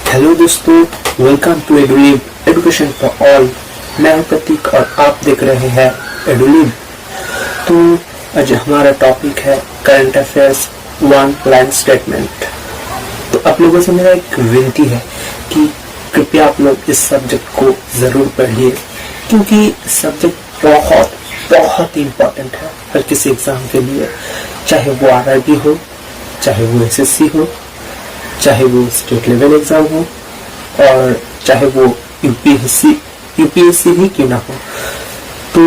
Hello दोस्तों, welcome to Edulib education for all. मैं हूं प्रतीक और आप देख रहे हैं एडुलिब। तो आज हमारा टॉपिक है current affairs one line statement. तो आप लोगों से मेरा एक विनती है कि कृपया आप लोग इस सब्जेक्ट को जरूर पढ़िए, क्योंकि सब्जेक्ट बहुत बहुत इम्पोर्टेंट है हर किसी एग्जाम के लिए, चाहे वो आरआरबी हो, चाहे वो एसएससी हो, चाहे वो स्टेट लेवल एग्जाम हो और चाहे वो यूपीएससी ही क्यों ना हो। तो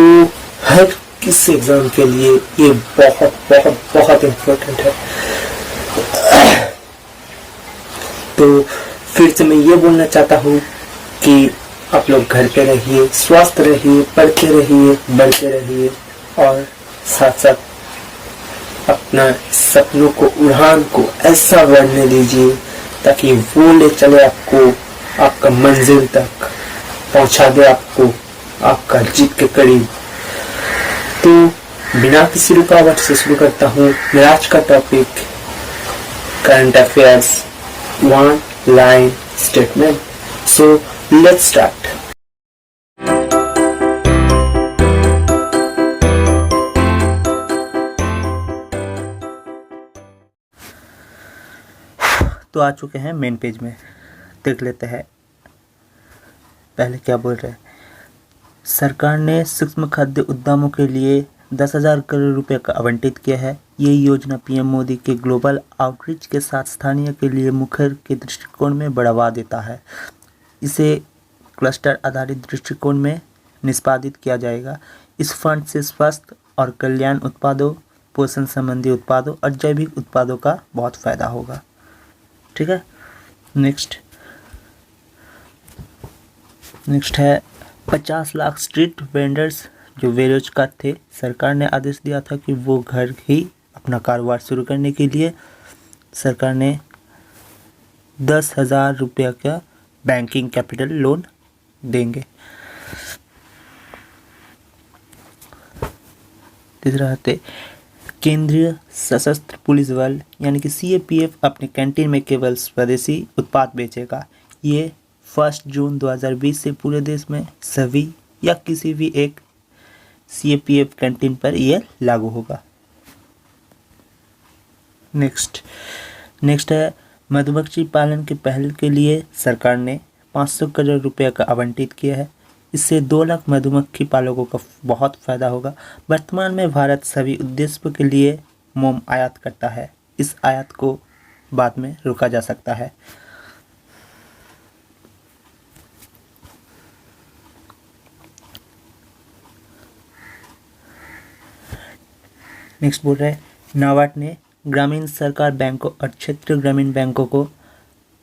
हर किसी एग्जाम के लिए ये बहुत बहुत बहुत इम्पोर्टेंट है। तो फिर से मैं ये बोलना चाहता हूँ कि आप लोग घर पे रहिए, स्वस्थ रहिए, पढ़ते रहिए, बढ़ते रहिए और साथ साथ अपना सपनों को, उड़ान को ऐसा बढ़ने दीजिए ताकि वो ले चले आपको आपका मंजिल तक, पहुंचा दे आपको आपका जीत के करीब। तो बिना किसी रुकावट से शुरू करता हूँ मेरा आज का topic, current affairs one line statement. So let's start. तो आ चुके हैं मेन पेज में, देख लेते हैं पहले क्या बोल रहे हैं। सरकार ने सूक्ष्म खाद्य उद्यमों के लिए 10,000 करोड़ रुपए का आवंटित किया है। ये योजना पीएम मोदी के ग्लोबल आउटरीच के साथ स्थानीय के लिए मुखर के दृष्टिकोण में बढ़ावा देता है। इसे क्लस्टर आधारित दृष्टिकोण में निष्पादित किया जाएगा। इस फंड से स्वास्थ्य और कल्याण उत्पादों, पोषण संबंधी उत्पादों और जैविक उत्पादों का बहुत फायदा होगा। ठीक है, नेक्स्ट है 50 लाख स्ट्रीट वेंडर्स जो बेरोजगार थे। सरकार ने आदेश दिया था कि वो घर ही अपना कारोबार शुरू करने के लिए सरकार ने 10,000 रुपये का बैंकिंग कैपिटल लोन देंगे। तीसरा है केंद्रीय सशस्त्र पुलिस बल यानी कि सीएपीएफ अपने कैंटीन में केवल स्वदेशी उत्पाद बेचेगा। ये 1 जून 2020 से पूरे देश में सभी या किसी भी एक सीएपीएफ कैंटीन पर यह लागू होगा। नेक्स्ट है मधुमक्खी पालन के पहल के लिए सरकार ने 500 करोड़ रुपये का आवंटित किया है। इससे 2 लाख मधुमक्खी पालकों का बहुत फायदा होगा। वर्तमान में भारत सभी उद्देश्यों के लिए मोम आयात करता है। इस आयात को बाद में रोका जा सकता है। नेक्स्ट बोल रहे हैं नाबार्ड ने ग्रामीण सरकार बैंकों और क्षेत्रीय ग्रामीण बैंकों को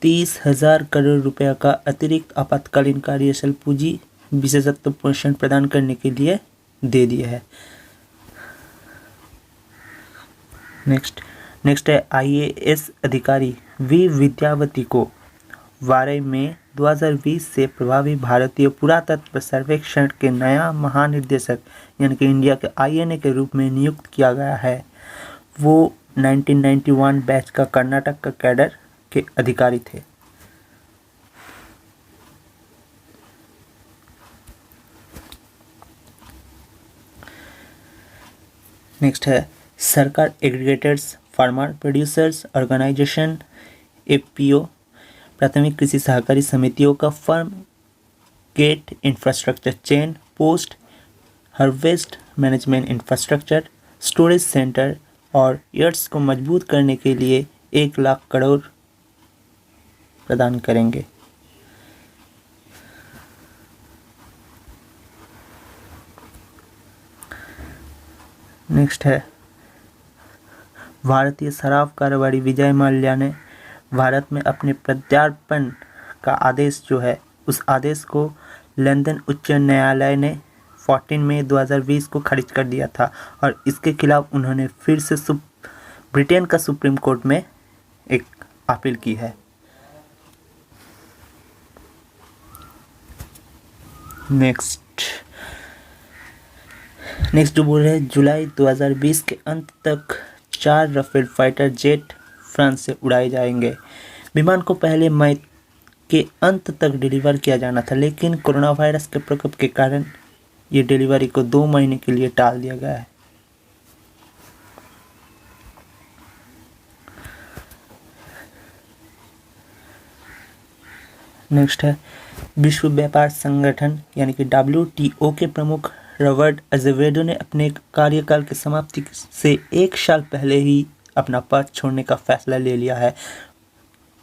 30,000 करोड़ रुपये का अतिरिक्त आपातकालीन कार्यशील पूंजी विशेषत्व पोषण प्रदान करने के लिए दे दिया है। नेक्स्ट है आईएएस अधिकारी वी विद्यावती को 12 मई 2020 से प्रभावी भारतीय पुरातत्व सर्वेक्षण के नया महानिदेशक यानी कि इंडिया के आईएनए के रूप में नियुक्त किया गया है। वो 1991 बैच का कर्नाटक का कैडर के अधिकारी थे। नेक्स्ट है सरकार aggregators farmer producers organization FPO प्राथमिक कृषि सहकारी समितियों का farm gate infrastructure chain post harvest management infrastructure storage centre और यार्ड्स को मजबूत करने के लिए 1 लाख करोड़ प्रदान करेंगे। नेक्स्ट है भारतीय शराब कारोबारी विजय माल्या ने भारत में अपने प्रत्यार्पण का आदेश जो है उस आदेश को लंदन उच्च न्यायालय ने 14 मई 2020 को खारिज कर दिया था और इसके खिलाफ उन्होंने फिर से ब्रिटेन का सुप्रीम कोर्ट में एक अपील की है। नेक्स्ट जो बोल रहे हैं जुलाई 2020 के अंत तक 4 राफेल फाइटर जेट फ्रांस से उड़ाए जाएंगे। विमान को पहले मई के अंत तक डिलीवर किया जाना था, लेकिन कोरोना वायरस के प्रकोप के कारण ये डिलीवरी को 2 महीने के लिए टाल दिया गया है। नेक्स्ट है विश्व व्यापार संगठन यानी कि WTO के प्रमुख रॉबर्ट अजेवेडो ने अपने कार्यकाल की समाप्ति से 1 साल पहले ही अपना पद छोड़ने का फैसला ले लिया है।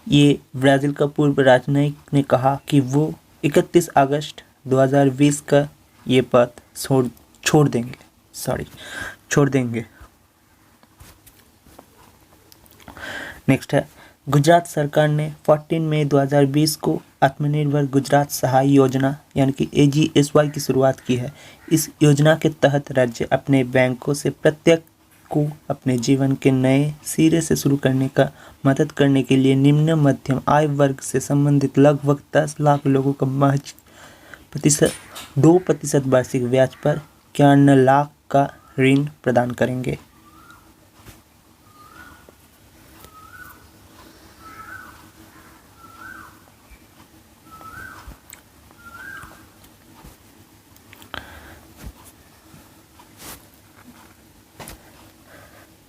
ये ब्राज़ील का पूर्व राजनयिक ने कहा कि वो 31 अगस्त 2020 का ये पद छोड़ देंगे। नेक्स्ट है गुजरात सरकार ने 14 मई 2020 को आत्मनिर्भर गुजरात सहाय योजना यानी कि AGSY की शुरुआत की है। इस योजना के तहत राज्य अपने बैंकों से प्रत्येक को अपने जीवन के नए सिरे से शुरू करने का मदद करने के लिए निम्न मध्यम आय वर्ग से संबंधित लगभग 10 लाख लोगों को महज 2% वार्षिक ब्याज पर 51 लाख का ऋण प्रदान करेंगे।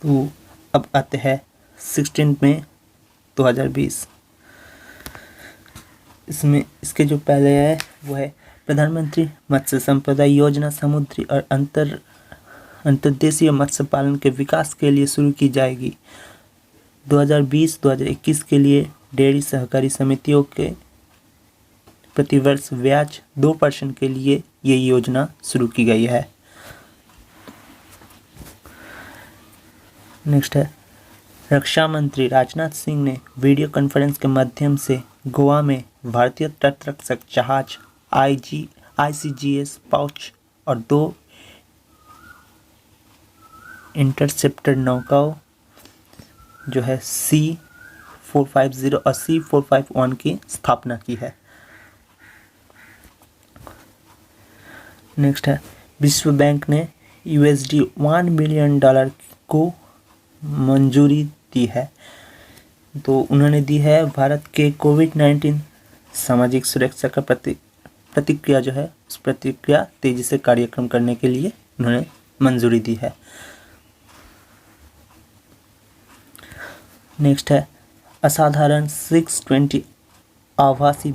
तो अब आते हैं 16 मई 2020। इसके जो पहले है वो है प्रधानमंत्री मत्स्य संपदा योजना समुद्री और अंतर्देशीय मत्स्य पालन के विकास के लिए शुरू की जाएगी। 2020-2021 के लिए डेयरी सहकारी समितियों के प्रतिवर्ष ब्याज 2% के लिए ये योजना शुरू की गई है। नेक्स्ट है रक्षा मंत्री राजनाथ सिंह ने वीडियो कॉन्फ्रेंस के माध्यम से गोवा में भारतीय तटरक्षक जहाज ICGS पाउच और 2 इंटरसेप्टर नौकाओं जो है C450 और C451 की स्थापना की है। नेक्स्ट है विश्व बैंक ने $1 बिलियन को मंजूरी दी है। तो उन्होंने दी है भारत के कोविड-19 सामाजिक सुरक्षा का प्रतिक्रिया जो है उस प्रतिक्रिया तेजी से कार्यक्रम करने के लिए उन्होंने मंजूरी दी है। नेक्स्ट है असाधारण 620 आभासी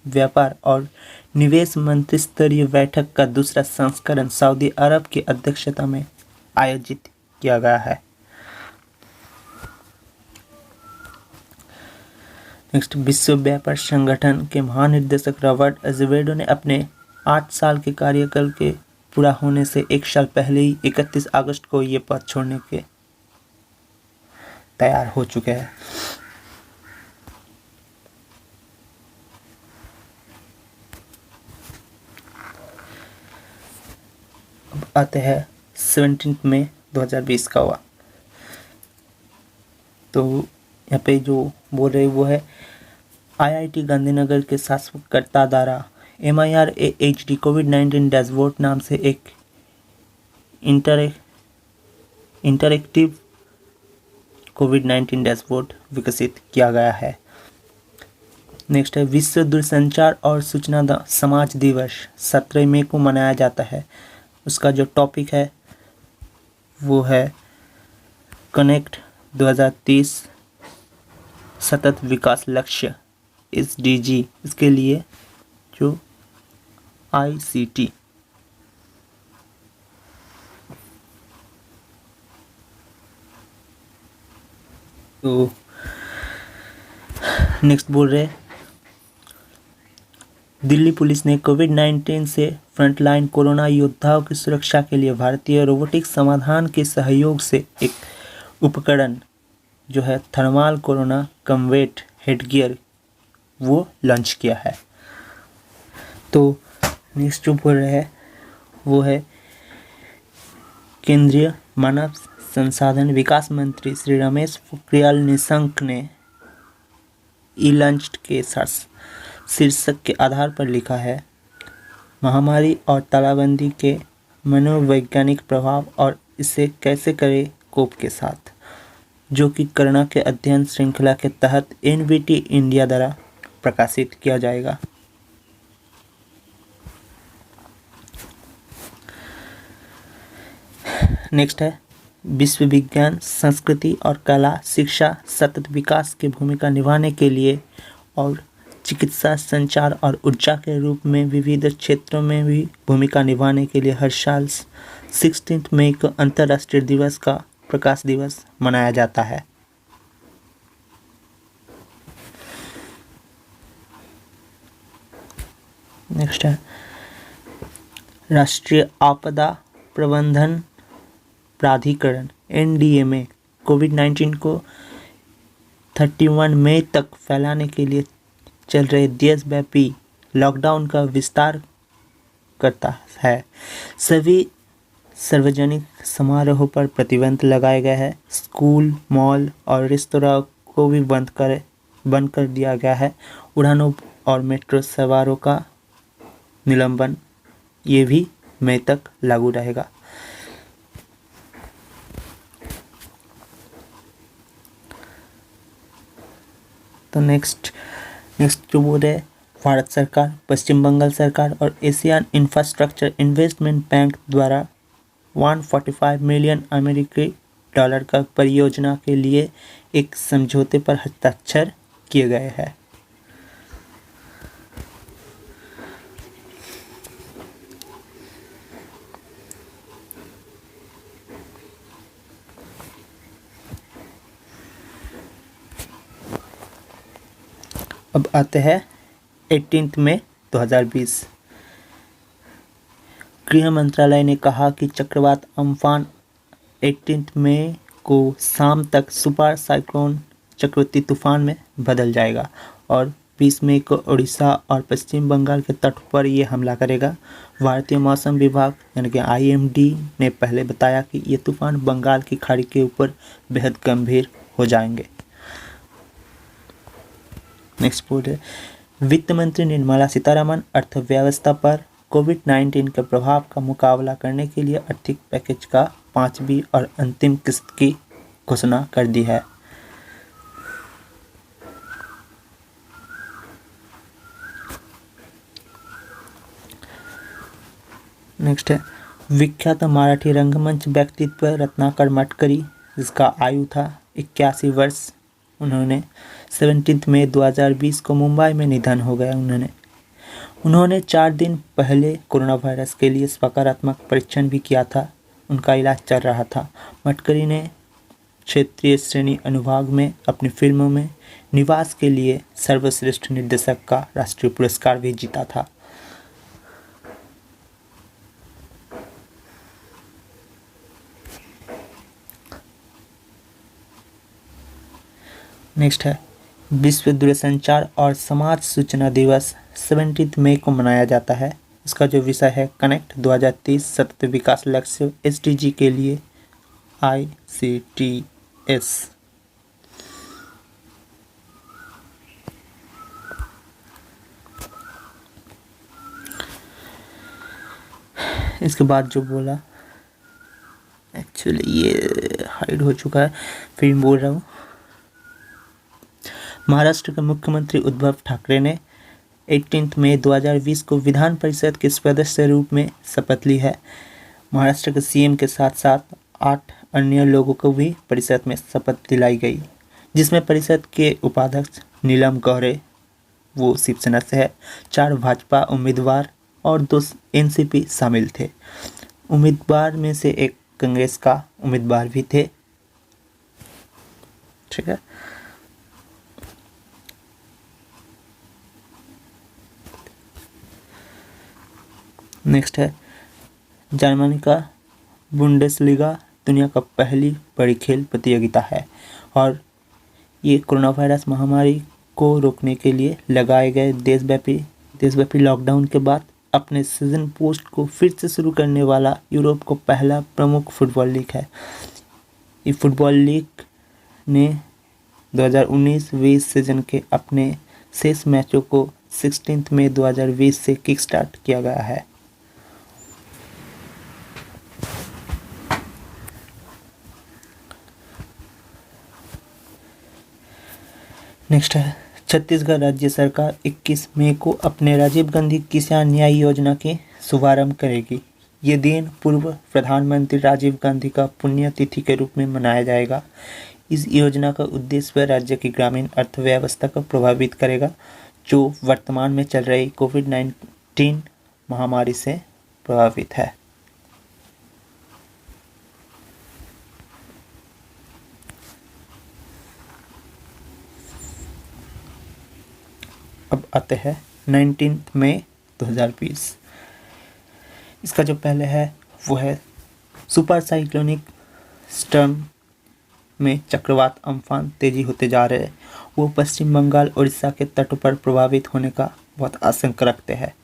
व्यापार और निवेश मंत्री स्तरीय बैठक का दूसरा संस्करण सऊदी अरब की अध्यक्षता में आयोजित किया गया है। नेक्स्ट विश्व व्यापार संगठन के महानिदेशक रॉबर्ट अजेवेडो ने अपने 8 साल के कार्यकाल के पूरा होने से 1 साल पहले ही 31 अगस्त को ये पद छोड़ने के तैयार हो चुके हैं। अब आते हैं 17 मई 2020 का हुआ। तो यहाँ पे जो बोल रहे वो है IIT गांधीनगर के शासककर्ता द्वारा MIRAHD कोविड-19 डैशबोर्ड नाम से एक इंटरएक्टिव कोविड-19 डैशबोर्ड विकसित किया गया है। नेक्स्ट है विश्व दूरसंचार और सूचना समाज दिवस 17 मई को मनाया जाता है। उसका जो टॉपिक है वो है कनेक्ट 2030 सतत विकास लक्ष्य SDG, इसके लिए जो ICT तो नेक्स्ट बोल रहे दिल्ली पुलिस ने कोविड-19 से फ्रंटलाइन कोरोना योद्धाओं की सुरक्षा के लिए भारतीय रोबोटिक समाधान के सहयोग से एक उपकरण जो है थर्मल कोरोना कम्बैट हेडगियर वो लॉन्च किया है। तो नेक्स्ट जो बोल रहे हैं वो है केंद्रीय मानव संसाधन विकास मंत्री श्री रमेश पोखरियाल निशंक ने लॉन्च के शीर्षक के आधार पर लिखा है महामारी और तालाबंदी के मनोवैज्ञानिक प्रभाव और इसे कैसे करें कोप के साथ। जो कि करुणा के अध्ययन श्रृंखला के तहत एनवीटी इंडिया द्वारा प्रकाशित किया जाएगा। नेक्स्ट है विश्व विज्ञान, संस्कृति और कला शिक्षा सतत विकास की भूमिका निभाने के लिए और चिकित्सा, संचार और ऊर्जा के रूप में विविध क्षेत्रों में भी भूमिका निभाने के लिए हर साल 16 मई को अंतर्राष्ट्रीय दिवस का प्रकाश दिवस मनाया जाता है। नेक्स्ट है राष्ट्रीय आपदा प्रबंधन प्राधिकरण एनडीएमए कोविड-19 को 31 मई तक फैलाने के लिए चल रहे देशव्यापी लॉकडाउन का विस्तार करता है। सभी सार्वजनिक समारोहों पर प्रतिबंध लगाए गए हैं। स्कूल, मॉल और रेस्तरां को भी बंद कर दिया गया है। उड़ानों और मेट्रो सवारों का निलंबन ये भी मई तक लागू रहेगा। तो नेक्स्ट जो बोर्ड है भारत सरकार, पश्चिम बंगाल सरकार और एशियन इंफ्रास्ट्रक्चर इन्वेस्टमेंट बैंक द्वारा 145 मिलियन अमेरिकी डॉलर का परियोजना के लिए एक समझौते पर हस्ताक्षर किए गए हैं। अब आते हैं 18 मई 2020। गृह मंत्रालय ने कहा कि चक्रवात अम्फान 18 मई को शाम तक सुपर साइक्लोन चक्रवाती तूफान में बदल जाएगा और 20 मई को उड़ीसा और पश्चिम बंगाल के तट पर ये हमला करेगा। भारतीय मौसम विभाग यानी कि आईएमडी ने पहले बताया कि ये तूफान बंगाल की खाड़ी के ऊपर बेहद गंभीर हो जाएंगे। नेक्स्ट पॉइंट है वित्त मंत्री निर्मला सीतारमण अर्थव्यवस्था पर कोविड-19 के प्रभाव का मुकाबला करने के लिए आर्थिक पैकेज का 5वीं और अंतिम किस्त की घोषणा कर दी है। नेक्स्ट है विख्यात मराठी रंगमंच व्यक्तित्व रत्नाकर मटकरी, जिसका आयु था 81 वर्ष, उन्होंने 17 मई 2020 को मुंबई में निधन हो गया। उन्होंने 4 दिन पहले कोरोना वायरस के लिए सकारात्मक परीक्षण भी किया था। उनका इलाज चल रहा था। मटकरी ने क्षेत्रीय श्रेणी अनुभाग में अपनी फिल्मों में निवास के लिए सर्वश्रेष्ठ निर्देशक का राष्ट्रीय पुरस्कार भी जीता था। नेक्स्ट है विश्व दूरसंचार और समाज सूचना दिवस 17 मई को मनाया जाता है। इसका जो विषय है कनेक्ट 2030 सतत विकास लक्ष्य एसडीजी के लिए ICTS। इसके बाद जो बोला एक्चुअली ये हाइड हो चुका है, फिर बोल रहा हूँ। महाराष्ट्र के मुख्यमंत्री उद्धव ठाकरे ने 18 मई 2020 को विधान परिषद के सदस्य रूप में शपथ ली है। महाराष्ट्र के सीएम के साथ साथ 8 अन्य लोगों को भी परिषद में शपथ दिलाई गई, जिसमें परिषद के उपाध्यक्ष नीलम गौरे, वो शिवसेना से है, 4 भाजपा उम्मीदवार और 2 एनसीपी शामिल थे। उम्मीदवार में से एक कांग्रेस का उम्मीदवार भी थे। ठीक है। नेक्स्ट है जर्मनी का बुंडेसलीगा दुनिया का पहली बड़ी खेल प्रतियोगिता है और ये कोरोना वायरस महामारी को रोकने के लिए लगाए गए देशव्यापी लॉकडाउन के बाद अपने सीजन पोस्ट को फिर से शुरू करने वाला यूरोप को पहला प्रमुख फुटबॉल लीग है। ये फुटबॉल लीग ने 2019-20 सीजन के अपने शेष मैचों को 16 मई 2020 से किक स्टार्ट किया गया है। नेक्स्ट है छत्तीसगढ़ राज्य सरकार 21 मई को अपने राजीव गांधी किसान न्याय योजना के शुभारंभ करेगी। ये दिन पूर्व प्रधानमंत्री राजीव गांधी का पुण्यतिथि के रूप में मनाया जाएगा। इस योजना का उद्देश्य राज्य की ग्रामीण अर्थव्यवस्था को प्रभावित करेगा, जो वर्तमान में चल रही कोविड-19 महामारी से प्रभावित है। अब आते हैं 19 मई 2020। इसका जो पहले है वो है सुपर साइक्लोनिक स्टॉर्म में चक्रवात अम्फान तेजी होते जा रहे हैं। वो पश्चिम बंगाल उड़ीसा के तट पर प्रभावित होने का बहुत आशंका रखते हैं।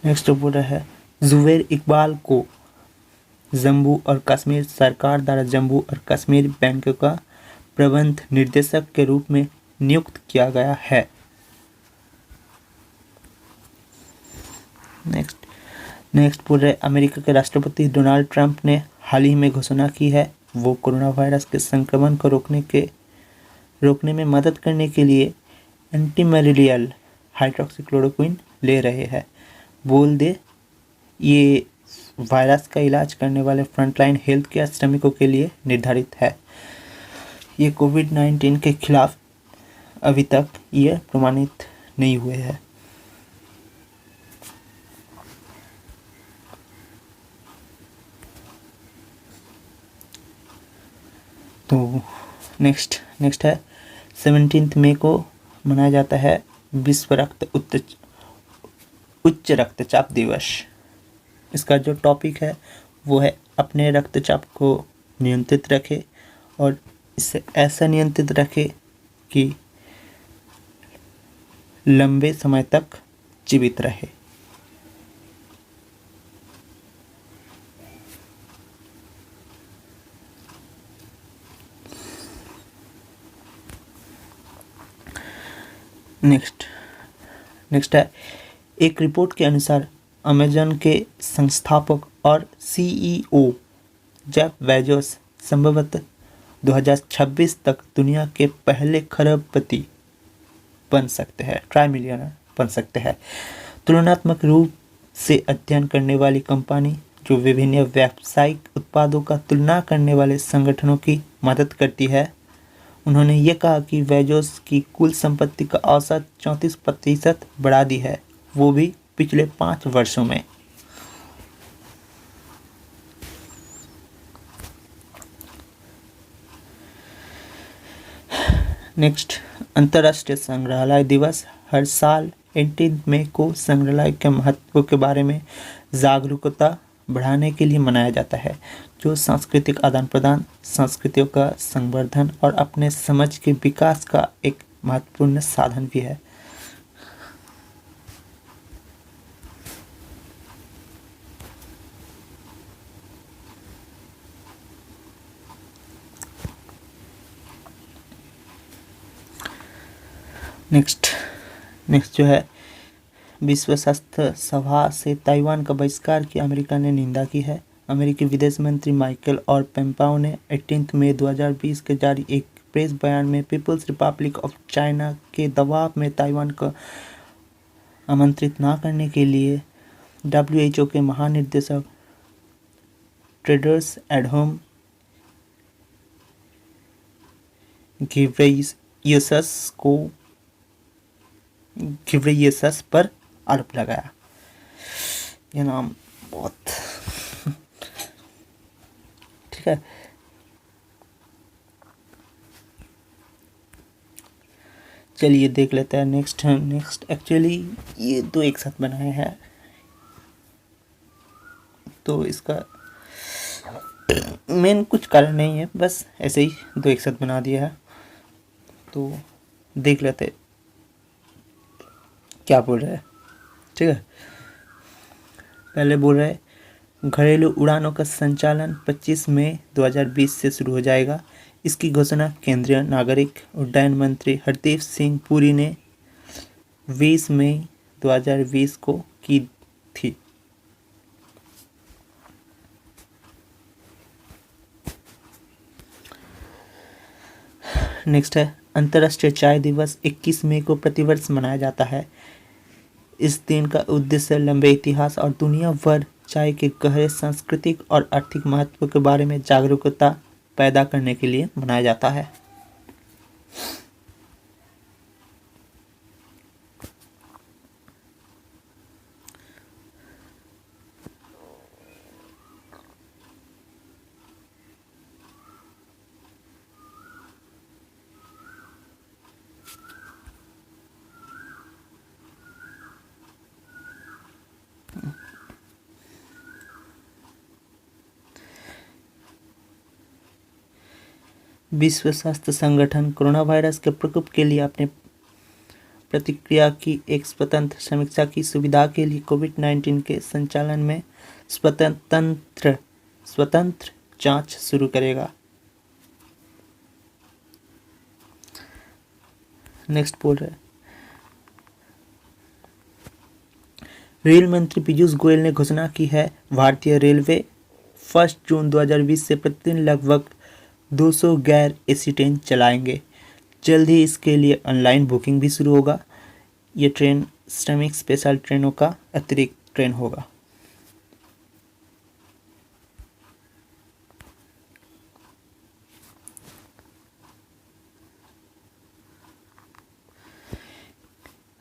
नेक्स्ट बोल रहा है जुबैर इकबाल को जम्मू और कश्मीर सरकार द्वारा जम्मू और कश्मीर बैंक का प्रबंध निर्देशक के रूप में नियुक्त किया गया है। नेक्स्ट बोल रहे अमेरिका के राष्ट्रपति डोनाल्ड ट्रंप ने हाल ही में घोषणा की है वो कोरोना वायरस के संक्रमण को रोकने में मदद करने के लिए एंटी मलेरियल हाइड्रोक्सीक्लोरोक्विन ले रहे हैं। बोल दे ये वायरस का इलाज करने वाले फ्रंटलाइन हेल्थ केयर श्रमिकों के लिए निर्धारित है। ये कोविड-19 के खिलाफ अभी तक ये प्रमाणित नहीं हुए हैं। तो नेक्स्ट है 17 मई को मनाया जाता है विश्व उच्च रक्तचाप दिवस। इसका जो टॉपिक है वो है अपने रक्तचाप को नियंत्रित रखें और इसे ऐसा नियंत्रित रखें कि लंबे समय तक जीवित रहे। नेक्स्ट है एक रिपोर्ट के अनुसार अमेज़न के संस्थापक और सीईओ जेफ बेजोस संभवतः 2026 तक दुनिया के पहले खरबपति बन सकते हैं, ट्राई मिलियनर बन सकते हैं। तुलनात्मक रूप से अध्ययन करने वाली कंपनी जो विभिन्न व्यावसायिक उत्पादों का तुलना करने वाले संगठनों की मदद करती है, उन्होंने ये कहा कि बेजोस की कुल संपत्ति का औसत 34% बढ़ा दी है, वो भी पिछले 5 वर्षों में। नेक्स्ट अंतर्राष्ट्रीय संग्रहालय दिवस हर साल 18 मई को संग्रहालय के महत्व के बारे में जागरूकता बढ़ाने के लिए मनाया जाता है, जो सांस्कृतिक आदान प्रदान, संस्कृतियों का संवर्धन और अपने समझ के विकास का एक महत्वपूर्ण साधन भी है। नेक्स्ट जो है विश्व स्वास्थ्य सभा से ताइवान का बहिष्कार की अमेरिका ने निंदा की है। अमेरिकी विदेश मंत्री माइकल और पोम्पेओ ने 18 मई 2020 के जारी एक प्रेस बयान में पीपल्स रिपब्लिक ऑफ चाइना के दबाव में ताइवान को आमंत्रित न करने के लिए WHO के महानिदेशक टेड्रोस एडहानोम घिब्रेयेसस पर आरोप लगाया। ये नाम बहुत ठीक है। चलिए देख लेते हैं नेक्स्ट एक्चुअली ये 2 एक साथ बनाए हैं, तो इसका मेन कुछ कारण नहीं है, बस ऐसे ही 2 एक साथ बना दिया है। तो देख लेते हैं क्या बोल रहे हैं। ठीक है, पहले बोल रहे हैं घरेलू उड़ानों का संचालन 25 मई 2020 से शुरू हो जाएगा। इसकी घोषणा केंद्रीय नागरिक उड्डयन मंत्री हरदीप सिंह पुरी ने 20 मई 2020 को की थी। नेक्स्ट है अंतर्राष्ट्रीय चाय दिवस 21 मई को प्रतिवर्ष मनाया जाता है। इस दिन का उद्देश्य लंबे इतिहास और दुनिया भर चाय के गहरे सांस्कृतिक और आर्थिक महत्व के बारे में जागरूकता पैदा करने के लिए मनाया जाता है। विश्व स्वास्थ्य संगठन कोरोना वायरस के प्रकोप के लिए अपने प्रतिक्रिया की एक स्वतंत्र समीक्षा की सुविधा के लिए कोविड-19 के संचालन में स्वतंत्र जांच शुरू करेगा। नेक्स्ट बोल रहे रेल मंत्री पीयूष गोयल ने घोषणा की है भारतीय रेलवे 1 जून 2020 से प्रतिदिन लगभग 200 गैर एसी ट्रेन चलाएंगे। जल्द ही इसके लिए ऑनलाइन बुकिंग भी शुरू होगा। ये ट्रेन श्रमिक स्पेशल ट्रेनों का अतिरिक्त ट्रेन होगा।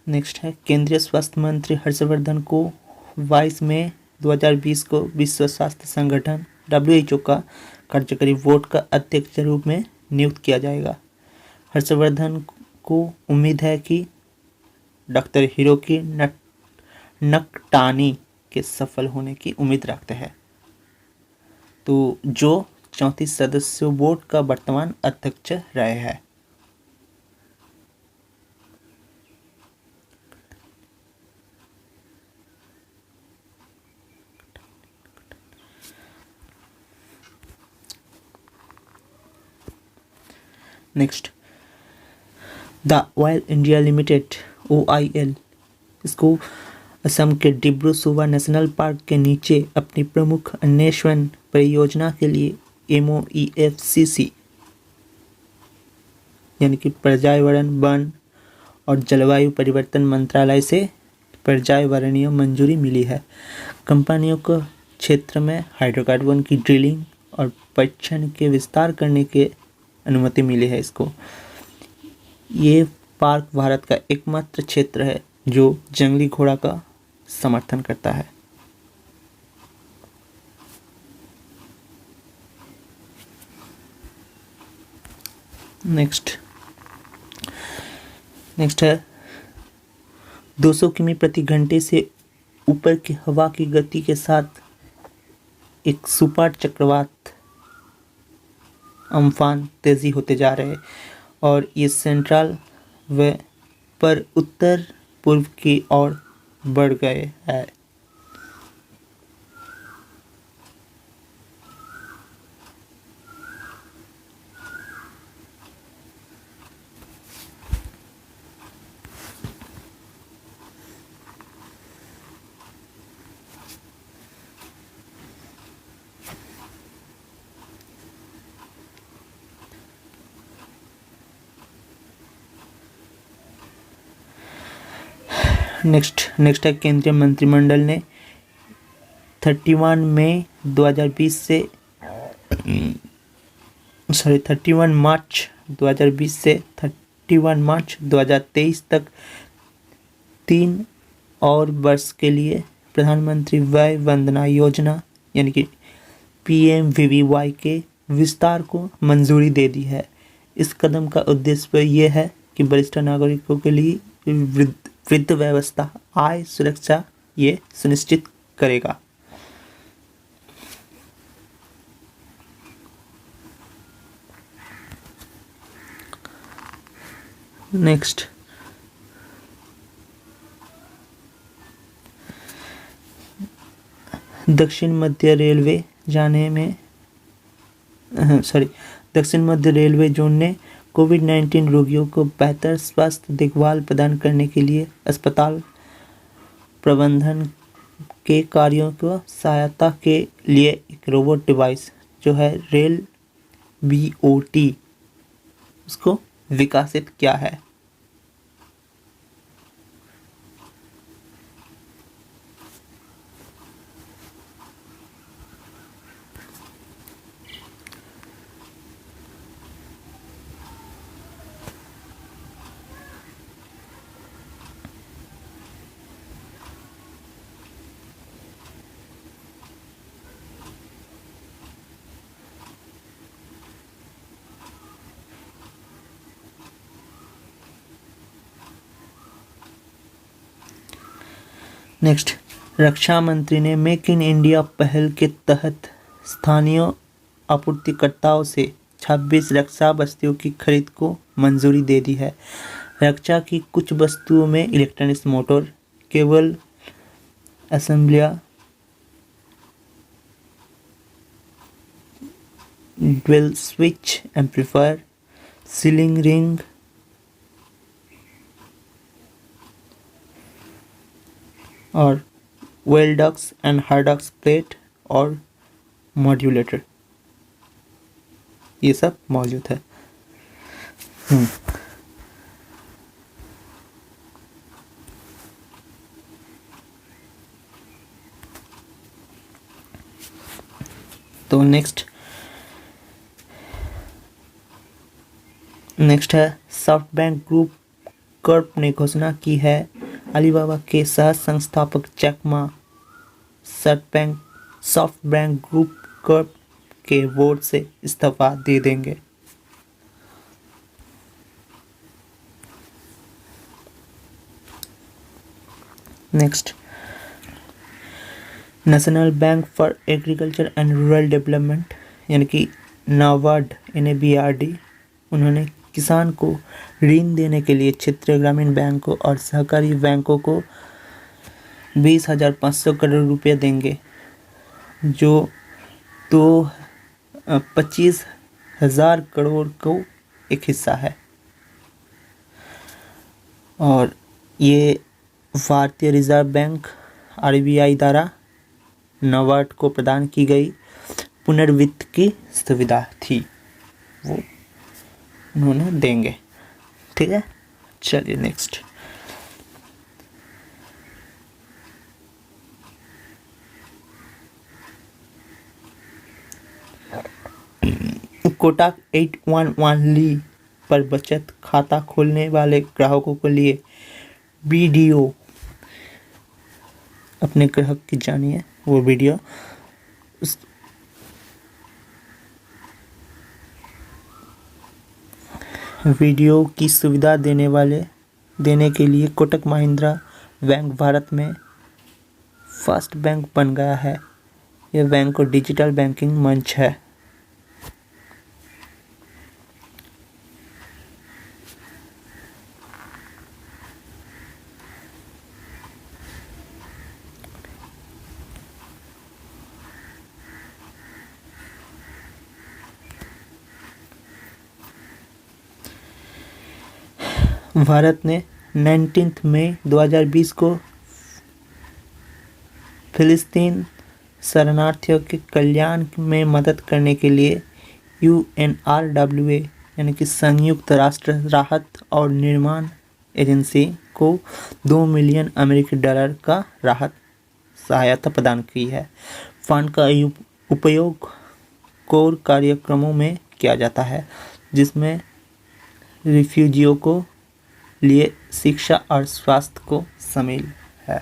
नेक्स्ट है केंद्रीय स्वास्थ्य मंत्री हर्षवर्धन को 22 मई 2020 को विश्व स्वास्थ्य संगठन WHO का कार्यकारी बोर्ड का अध्यक्ष के रूप में नियुक्त किया जाएगा। हर्षवर्धन को उम्मीद है कि डॉक्टर हिरोकी नकटानी के सफल होने की उम्मीद रखते हैं, तो जो 34 सदस्यों बोर्ड का वर्तमान अध्यक्ष रहे हैं। Next the oil India limited OIL इसको असम के डिब्रू सोवा नेशनल पार्क के नीचे अपनी प्रमुख अन्वेषण परियोजना के लिए MOEFCC यानी कि पर्यावरण वन और जलवायु परिवर्तन मंत्रालय से पर्यावरणीय मंजूरी मिली है। कंपनियों को क्षेत्र में हाइड्रोकार्बन की ड्रिलिंग और परीक्षण के विस्तार करने के अनुमति मिली है। इसको ये पार्क भारत का एकमात्र क्षेत्र है जो जंगली घोड़ा का समर्थन करता है। नेक्स्ट है 200 किमी प्रति घंटे से ऊपर की हवा की गति के साथ एक सुपर चक्रवात अम्फान तेजी होते जा रहे हैं और ये सेंट्रल वे पर उत्तर पूर्व की ओर बढ़ गए हैं। नेक्स्ट है केंद्रीय मंत्रिमंडल ने 31 मार्च 2020 से 31 मार्च 2023 तक 3 और वर्ष के लिए प्रधानमंत्री वय वंदना योजना यानी कि PMVVY के विस्तार को मंजूरी दे दी है। इस कदम का उद्देश्य यह है कि वरिष्ठ नागरिकों के लिए वृद्ध व्यवस्था आय सुरक्षा ये सुनिश्चित करेगा। नेक्स्ट दक्षिण मध्य रेलवे जोन ने कोविड-19 रोगियों को बेहतर स्वास्थ्य देखभाल प्रदान करने के लिए अस्पताल प्रबंधन के कार्यों को सहायता के लिए एक रोबोट डिवाइस जो है रेल BOT उसको विकसित किया है। नेक्स्ट, रक्षा मंत्री ने मेक इन इंडिया पहल के तहत स्थानीय आपूर्तिकर्ताओं से 26 रक्षा वस्तुओं की खरीद को मंजूरी दे दी है। रक्षा की कुछ वस्तुओं में इलेक्ट्रॉनिक्स मोटर, केबल असेंबलियां, dual switch amplifier, sealing ring, और वेल्डक्स एंड हार्डक्स प्लेट और मॉड्यूलेटर, ये सब मौजूद है। तो नेक्स्ट है सॉफ्ट बैंक ग्रुप कॉर्प ने घोषणा की है अलीबाबा के सह संस्थापक Jack Ma SoftBank group corp के बोर्ड से इस्तीफा दे देंगे। Next, national bank for agriculture and rural development यानी कि नाबार्ड NABRD, उन्होंने किसान को ऋण देने के लिए क्षेत्रीय ग्रामीण बैंकों और सहकारी बैंकों को 20,500 करोड़ रुपए देंगे, जो तो 25,000 करोड़ को एक हिस्सा है। और ये भारतीय रिजर्व बैंक RBI द्वारा नाबार्ड को प्रदान की गई पुनर्वित्त की सुविधा थी, वो उन्होंने देंगे। ठीक है, चलिए नेक्स्ट। कोटक 811 पर बचत खाता खोलने वाले ग्राहकों के लिए वीडियो, अपने ग्राहक की जानिए वो वीडियो, वीडियो की सुविधा देने के लिए कोटक महिंद्रा बैंक भारत में फर्स्ट बैंक बन गया है। यह बैंक और डिजिटल बैंकिंग मंच है। भारत ने 19 मई 2020 को फिलिस्तीन शरणार्थियों के कल्याण में मदद करने के लिए UNRWA यानी कि संयुक्त राष्ट्र राहत और निर्माण एजेंसी को $2 मिलियन का राहत सहायता प्रदान की है। फंड का उपयोग कोर कार्यक्रमों में किया जाता है, जिसमें रिफ्यूजियों को लिए शिक्षा और स्वास्थ्य को शामिल है।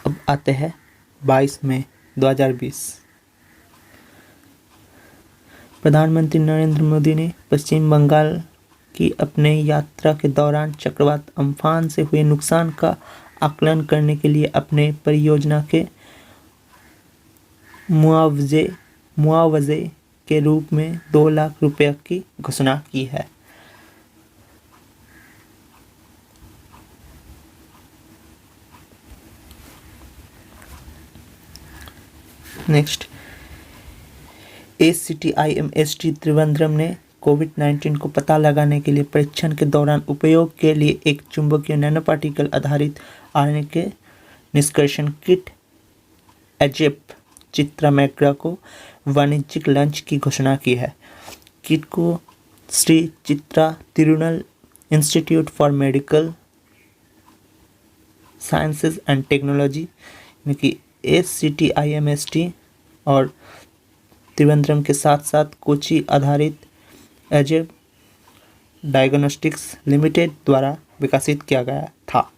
अब आते हैं 22 मई 2020। प्रधानमंत्री नरेंद्र मोदी ने पश्चिम बंगाल की अपने यात्रा के दौरान चक्रवात अम्फान से हुए नुकसान का आकलन करने के लिए अपने परियोजना के मुआवजे के रूप में 2 लाख रुपए की घोषणा की है। नेक्स्ट, ACTIMST त्रिवेंद्रम ने कोविड-19 को पता लगाने के लिए परीक्षण के दौरान उपयोग के लिए एक चुंबकीय नैनो पार्टिकल आधारित RNA के निष्कर्षण किट AZEP चित्रा मैक्रा को वाणिज्यिक लॉन्च की घोषणा की है। किट को Shri Chitra Tirunal institute for medical sciences and technology यानी कि SCTIMST और त्रिवेंद्रम के साथ साथ कोची आधारित एजेब डायग्नोस्टिक्स लिमिटेड द्वारा विकसित किया गया था।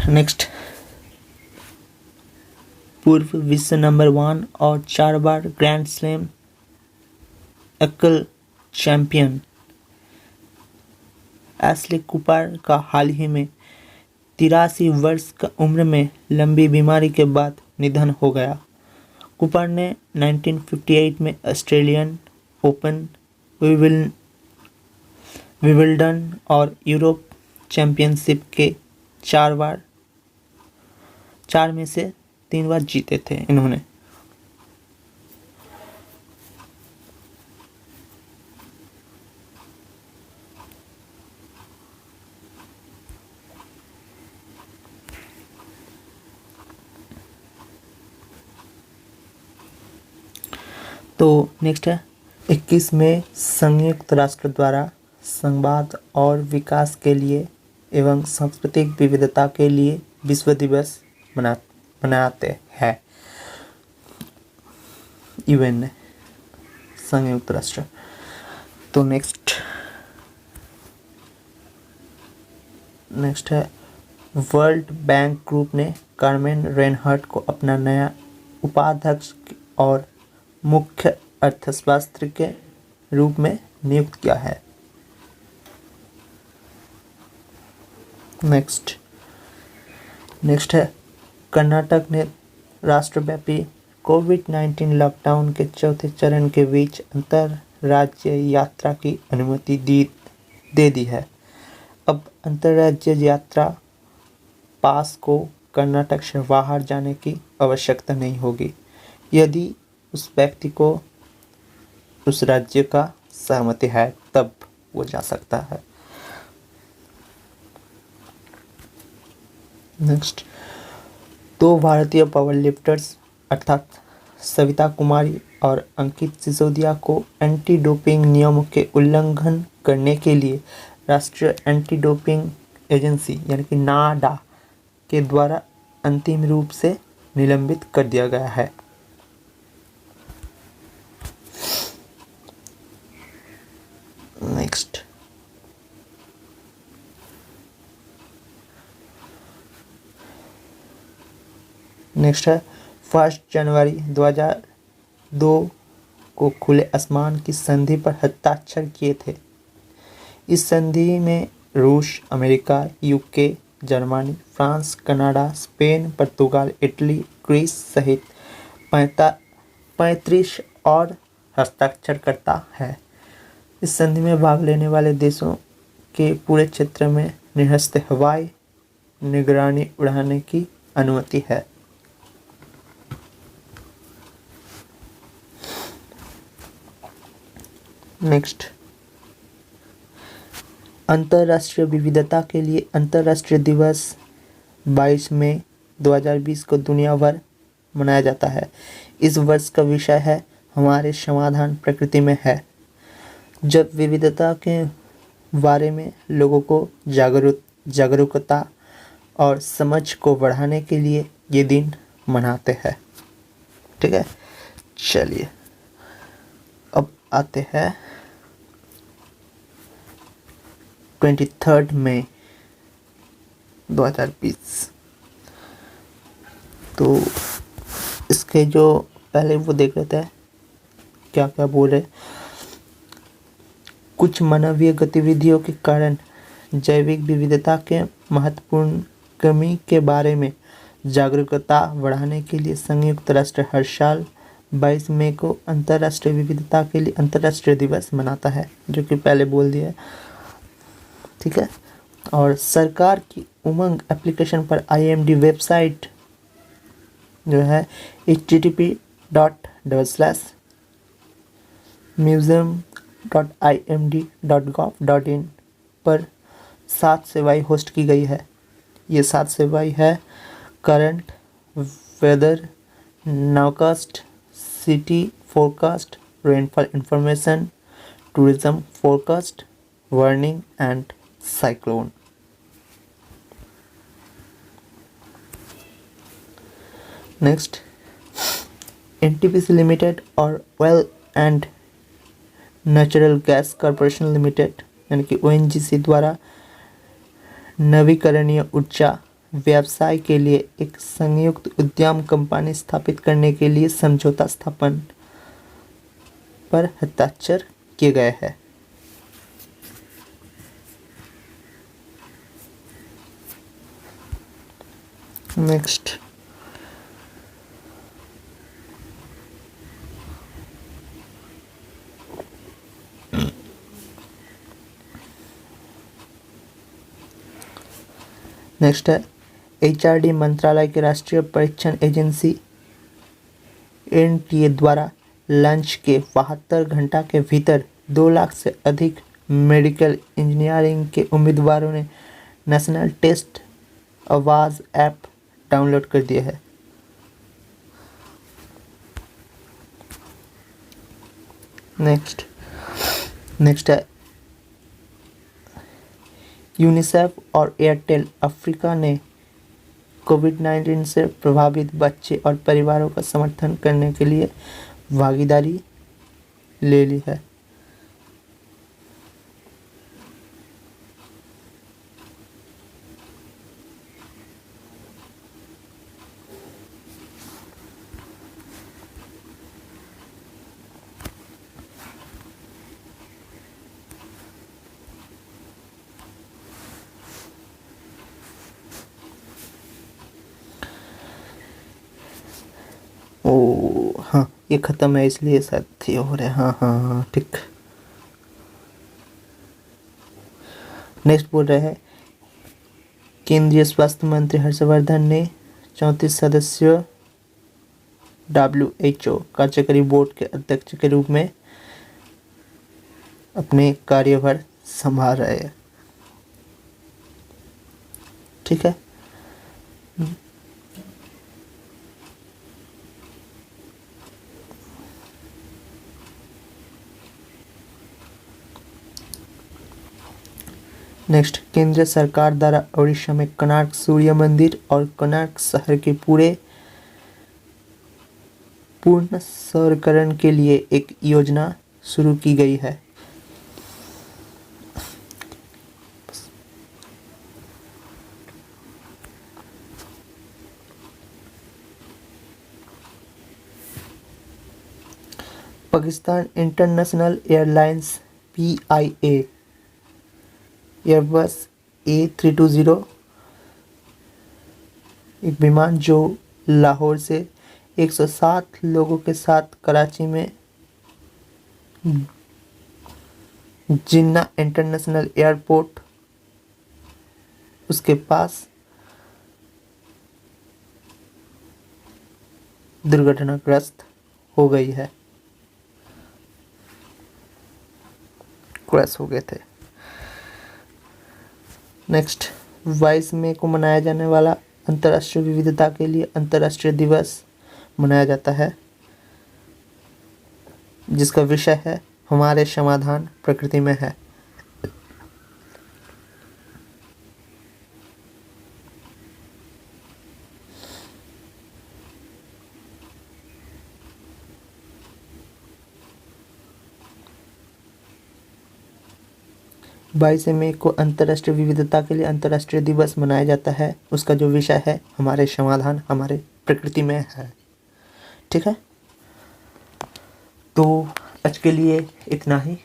नेक्स्ट, पूर्व विश्व नंबर 1 और 4 बार ग्रैंड स्लैम एकल चैंपियन एशले कूपर का हाल ही में 83 वर्ष का उम्र में लंबी बीमारी के बाद निधन हो गया। कूपर ने 1958 में ऑस्ट्रेलियन ओपन, विंबलडन और यूरोप चैंपियनशिप के 4 में से 3 बार जीते थे इन्होंने। तो नेक्स्ट है 21 में संयुक्त राष्ट्र द्वारा संवाद और विकास के लिए एवं सांस्कृतिक विविधता के लिए विश्व दिवस मनाते हैं। यूएन ने, संयुक्त राष्ट्र। तो नेक्स्ट है वर्ल्ड बैंक ग्रुप ने कार्मेन रेनहार्ट को अपना नया उपाध्यक्ष और मुख्य अर्थशास्त्री के रूप में नियुक्त किया है। नेक्स्ट है कर्नाटक ने राष्ट्रव्यापी कोविड-19 लॉकडाउन के चौथे चरण के बीच अंतर्राज्य यात्रा की अनुमति दे दी है। अब अंतर्राज्य यात्रा पास को कर्नाटक से बाहर जाने की आवश्यकता नहीं होगी यदि उस व्यक्ति को उस राज्य का सहमति है, तब वो जा सकता है। नेक्स्ट, 2 भारतीय पावर लिफ्टर्स अर्थात सविता कुमारी और अंकित सिसोदिया को एंटी डोपिंग नियमों के उल्लंघन करने के लिए राष्ट्रीय एंटी डोपिंग एजेंसी यानी कि नाडा के द्वारा अंतिम रूप से निलंबित कर दिया गया है। नेक्स्ट है 1 जनवरी 2002 को खुले आसमान की संधि पर हस्ताक्षर किए थे। इस संधि में रूस, America, UK, Germany, France, Canada, Spain, पुर्तगाल, इटली, ग्रीस सहित 35 और हस्ताक्षरकर्ता है। इस संधि में भाग लेने वाले देशों के पूरे क्षेत्र में निरस्त हवाई निगरानी उड़ाने की अनुमति है। नेक्स्ट, अंतर्राष्ट्रीय विविधता के लिए अंतर्राष्ट्रीय दिवस 22 मई 2020 को दुनिया भर मनाया जाता है। इस वर्ष का विषय है हमारे समाधान प्रकृति में है। जब विविधता के बारे में लोगों को जागरूकता और समझ को बढ़ाने के लिए ये दिन मनाते हैं। ठीक है, चलिए अब आते हैं 23 मई 2020। तो इसके जो पहले वो देख लेते हैं क्या क्या बोल रहे। कुछ मानवीय गतिविधियों के कारण जैविक विविधता के महत्वपूर्ण कमी के बारे में जागरूकता बढ़ाने के लिए संयुक्त राष्ट्र हर साल 22 मई को अंतर्राष्ट्रीय विविधता के लिए अंतर्राष्ट्रीय दिवस मनाता है, जो कि पहले बोल दिया। ठीक है, और सरकार की उमंग एप्लीकेशन पर IMD वेबसाइट जो है http://museum.imd.gov.in पर 7 सेवाएं होस्ट की गई है। ये 7 सेवाएं है: current, weather, nowcast, city forecast, rainfall information, tourism forecast, warning and cyclone. Next, NTPC limited और oil and natural gas corporation limited यानी कि ओएनजीसी द्वारा नवीकरणीय ऊर्जा व्यवसाय के लिए एक संयुक्त उद्यम कंपनी स्थापित करने के लिए समझौता स्थापन पर हस्ताक्षर किए गए हैं। नेक्स्ट, है एचआरडी मंत्रालय के राष्ट्रीय परीक्षण एजेंसी एनटीए द्वारा लॉन्च के 72 घंटा के भीतर 2 लाख से अधिक मेडिकल इंजीनियरिंग के उम्मीदवारों ने नेशनल टेस्ट आवाज़ ऐप डाउनलोड कर दिया है। नेक्स्ट है यूनिसेफ और एयरटेल अफ्रीका ने कोविड-19 से प्रभावित बच्चे और परिवारों का समर्थन करने के लिए भागीदारी ले ली है। ओ हाँ, ये ख़त्म है इसलिए शायद ये हो रहा है। हाँ ठीक। नेक्स्ट बोल रहे हैं केंद्रीय स्वास्थ्य मंत्री हर्षवर्धन ने 34 सदस्यों WHO कार्यकारी बोर्ड के अध्यक्ष के रूप में अपने कार्यभार संभाल रहे हैं। ठीक है। नेक्स्ट, केंद्र सरकार द्वारा ओडिशा में कोणार्क सूर्य मंदिर और कोणार्क शहर के पूर्ण सौरकरण के लिए एक योजना शुरू की गई है। Pakistan international airlines PIA Airbus A320 एक विमान जो लाहौर से 107 लोगों के साथ कराची में जिन्ना इंटरनेशनल एयरपोर्ट उसके पास दुर्घटनाग्रस्त हो गई है, क्रैश हो गए थे। नेक्स्ट, 22 मई को मनाया जाने वाला अंतर्राष्ट्रीय विविधता के लिए अंतर्राष्ट्रीय दिवस मनाया जाता है, जिसका विषय है हमारे समाधान प्रकृति में है। बाईस मई को अंतर्राष्ट्रीय विविधता के लिए अंतर्राष्ट्रीय दिवस मनाया जाता है, उसका जो विषय है हमारे समाधान हमारे प्रकृति में है। ठीक है, तो आज के लिए इतना ही।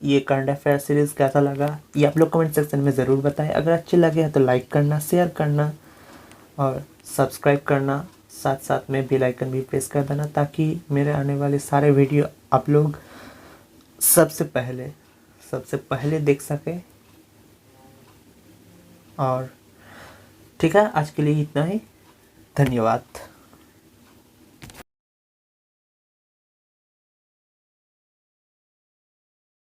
ये करंट अफेयर सीरीज कैसा लगा ये आप लोग कमेंट सेक्शन में ज़रूर बताएं। अगर अच्छे लगे हैं तो लाइक करना, शेयर करना और सब्सक्राइब करना, साथ साथ में बेल आइकन भी प्रेस कर देना ताकि मेरे आने वाले सारे वीडियो आप लोग सबसे पहले देख सके। और ठीक है, आज के लिए इतना ही। धन्यवाद।